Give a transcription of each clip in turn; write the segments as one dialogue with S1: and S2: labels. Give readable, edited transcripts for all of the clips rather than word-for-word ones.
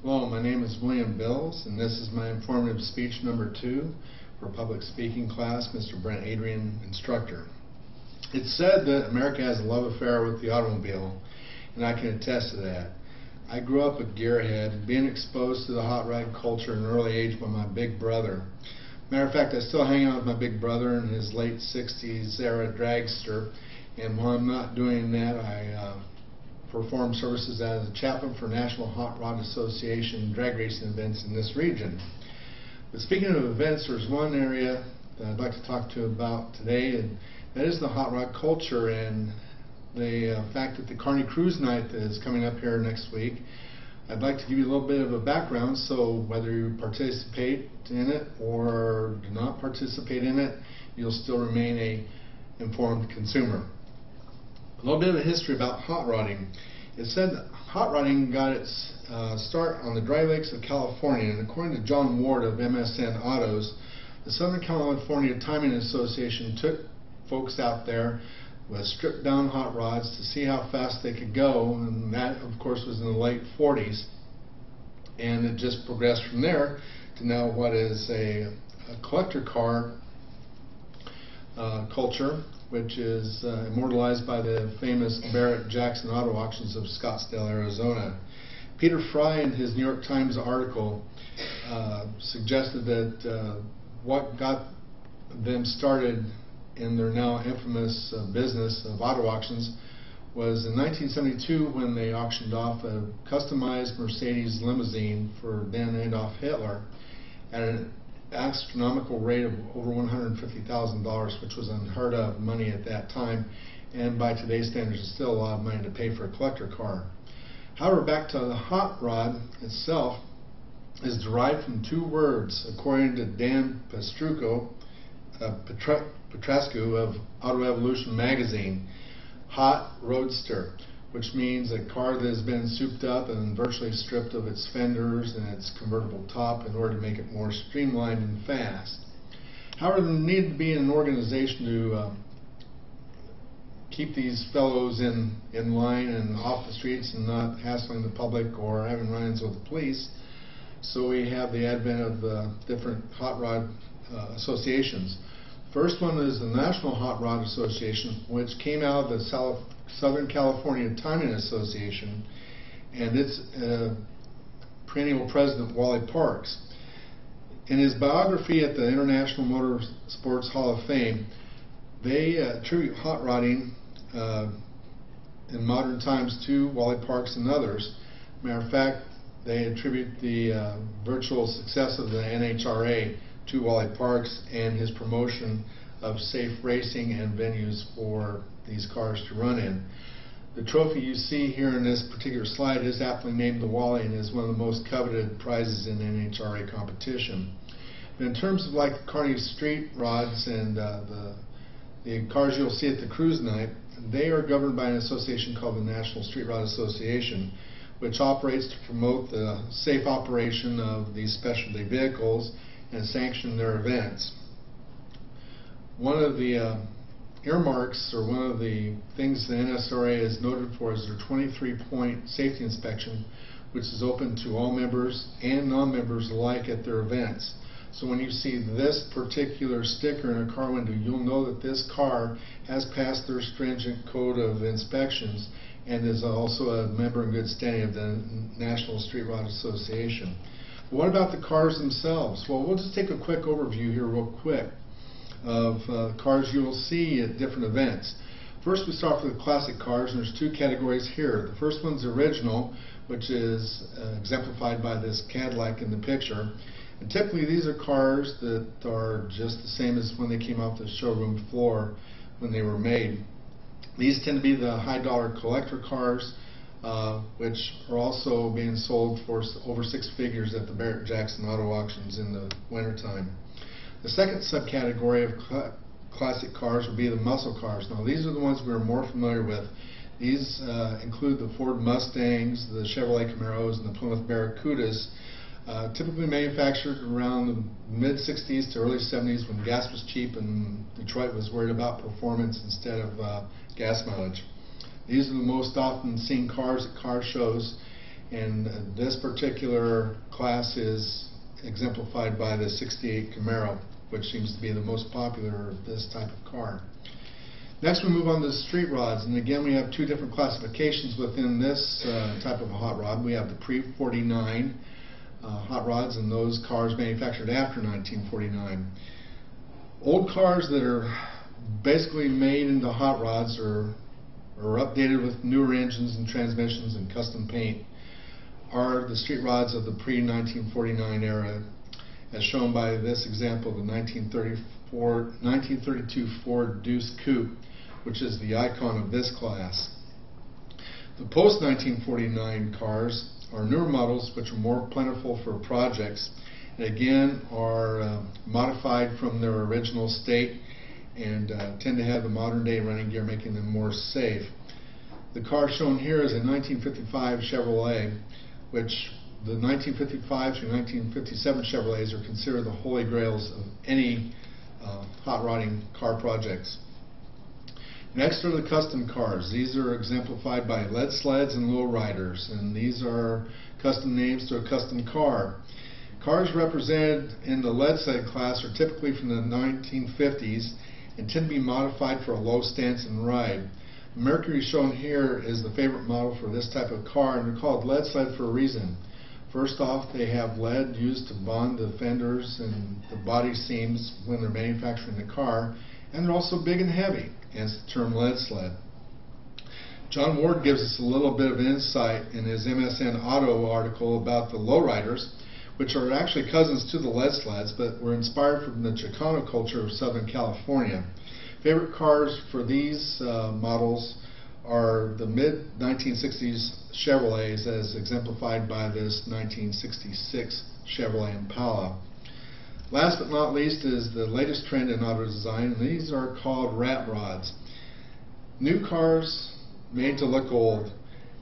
S1: Hello, my name is William Bills, and this is my informative speech number 2 for public speaking class, Mr. Brent Adrian, instructor. It's said that America has a love affair with the automobile, and I can attest to that. I grew up a gearhead, being exposed to the hot rod culture at an early age by my big brother. Matter of fact, I still hang out with my big brother in his late 60s era dragster, and while I'm not doing that, I perform services as a chaplain for National Hot Rod Association drag racing events in this region. But speaking of events, there's one area that I'd like to talk to you about today, and that is the hot rod culture and the fact that the Kearney Cruise Night is coming up here next week. I'd like to give you a little bit of a background, so whether you participate in it or do not participate in it, you'll still remain an informed consumer. A little bit of a history about hot rodding. It's said that hot rodding got its start on the dry lakes of California, and according to John Ward of MSN Autos, the Southern California Timing Association took folks out there with stripped down hot rods to see how fast they could go, and that of course was in the late 40s, and it just progressed from there to now what is a collector car culture, which is immortalized by the famous Barrett-Jackson Auto Auctions of Scottsdale, Arizona. Peter Fry, in his New York Times article, suggested that what got them started in their now infamous business of auto auctions was in 1972 when they auctioned off a customized Mercedes limousine for then Adolf Hitler at an astronomical rate of over $150,000, which was unheard of money at that time, and by today's standards is still a lot of money to pay for a collector car. However, back to the hot rod itself is derived from two words, according to Dan Petrasco of Auto Evolution magazine: hot roadster, which means a car that has been souped up and virtually stripped of its fenders and its convertible top in order to make it more streamlined and fast. However, there needed to be an organization to keep these fellows in line and off the streets and not hassling the public or having run-ins with the police. So we have the advent of the different hot rod associations. First one is the National Hot Rod Association, which came out of the Southern California Timing Association, and its perennial president, Wally Parks. In his biography at the International Motor Sports Hall of Fame, they attribute hot rodding in modern times to Wally Parks and others. Matter of fact, they attribute the virtual success of the NHRA to Wally Parks and his promotion of safe racing and venues for these cars to run in. The trophy you see here in this particular slide is aptly named the Wally and is one of the most coveted prizes in NHRA competition. But in terms of like the Kearney Street rods and the cars you'll see at the cruise night, they are governed by an association called the National Street Rod Association, which operates to promote the safe operation of these specialty vehicles and sanction their events. One of the earmarks, or one of the things the NSRA is noted for, is their 23-point safety inspection, which is open to all members and non-members alike at their events. So when you see this particular sticker in a car window, you'll know that this car has passed their stringent code of inspections and is also a member in good standing of the National Street Rod Association. What about the cars themselves? Well, we'll just take a quick overview here real quick of cars you will see at different events. First, we start with the classic cars, and there's two categories here. The first one's original, which is exemplified by this Cadillac in the picture. And typically these are cars that are just the same as when they came off the showroom floor when they were made. These tend to be the high dollar collector cars, which are also being sold for over 6 figures at the Barrett-Jackson Auto Auctions in the wintertime. The second subcategory of classic cars would be the muscle cars. Now these are the ones we're more familiar with. These include the Ford Mustangs, the Chevrolet Camaros, and the Plymouth Barracudas, typically manufactured around the mid-60s to early 70s when gas was cheap and Detroit was worried about performance instead of gas mileage. These are the most often seen cars at car shows, And this particular class is exemplified by the 68 Camaro, which seems to be the most popular of this type of car. Next we move on to street rods, and again we have two different classifications within this type of a hot rod. We have the pre-49 hot rods and those cars manufactured after 1949. Old cars that are basically made into hot rods are updated with newer engines and transmissions and custom paint are the street rods of the pre-1949 era, as shown by this example, the 1932 Ford Deuce Coupe, which is the icon of this class. The post-1949 cars are newer models which are more plentiful for projects and again are modified from their original state and tend to have the modern day running gear, making them more safe. The car shown here is a 1955 Chevrolet, which the 1955 through 1957 Chevrolets are considered the holy grails of any hot rodding car projects. Next are the custom cars. These are exemplified by lead sleds and lowriders, and these are custom names to a custom car. Cars represented in the lead sled class are typically from the 1950s and tend to be modified for a low stance and ride. Mercury shown here is the favorite model for this type of car, and they're called lead sled for a reason. First off, they have lead used to bond the fenders and the body seams when they're manufacturing the car, and they're also big and heavy, hence the term lead sled. John Ward gives us a little bit of insight in his MSN Auto article about the lowriders, which are actually cousins to the lead sleds, but were inspired from the Chicano culture of Southern California. Favorite cars for these models are the mid-1960s Chevrolets, as exemplified by this 1966 Chevrolet Impala. Last but not least is the latest trend in auto design, and these are called rat rods. New cars made to look old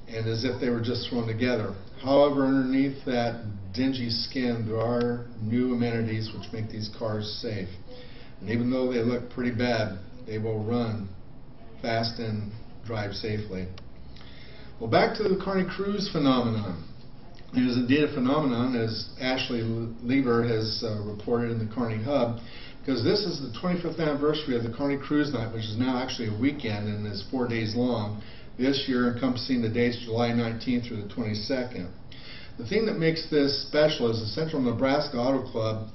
S1: and as if they were just thrown together. However, underneath that dingy skin there are new amenities which make these cars safe. And even though they look pretty bad, they will run fast and drive safely. Well, back to the Carney Cruise phenomenon. It is indeed a phenomenon, as Ashley Lieber has reported in the Carney Hub, because this is the 25th anniversary of the Carney Cruise Night, which is now actually a weekend and is 4 days long, this year encompassing the dates July 19th through the 22nd. The thing that makes this special is the Central Nebraska Auto Club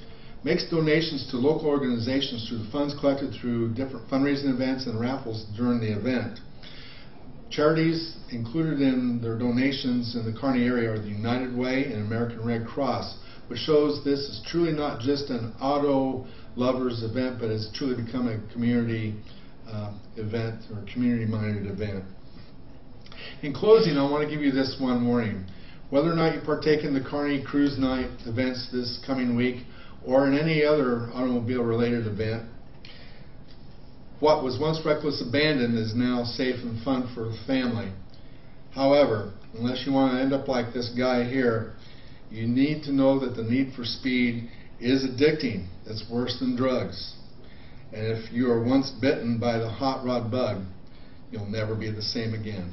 S1: makes donations to local organizations through the funds collected through different fundraising events and raffles during the event. Charities included in their donations in the Kearney area are the United Way and American Red Cross, which shows this is truly not just an auto lovers event, but it's truly become a community event or community-minded event. In closing, I want to give you this one warning. Whether or not you partake in the Kearney Cruise Night events this coming week or in any other automobile-related event, what was once reckless abandon is now safe and fun for the family. However, unless you want to end up like this guy here, you need to know that the need for speed is addicting. It's worse than drugs. And if you are once bitten by the hot rod bug, you'll never be the same again.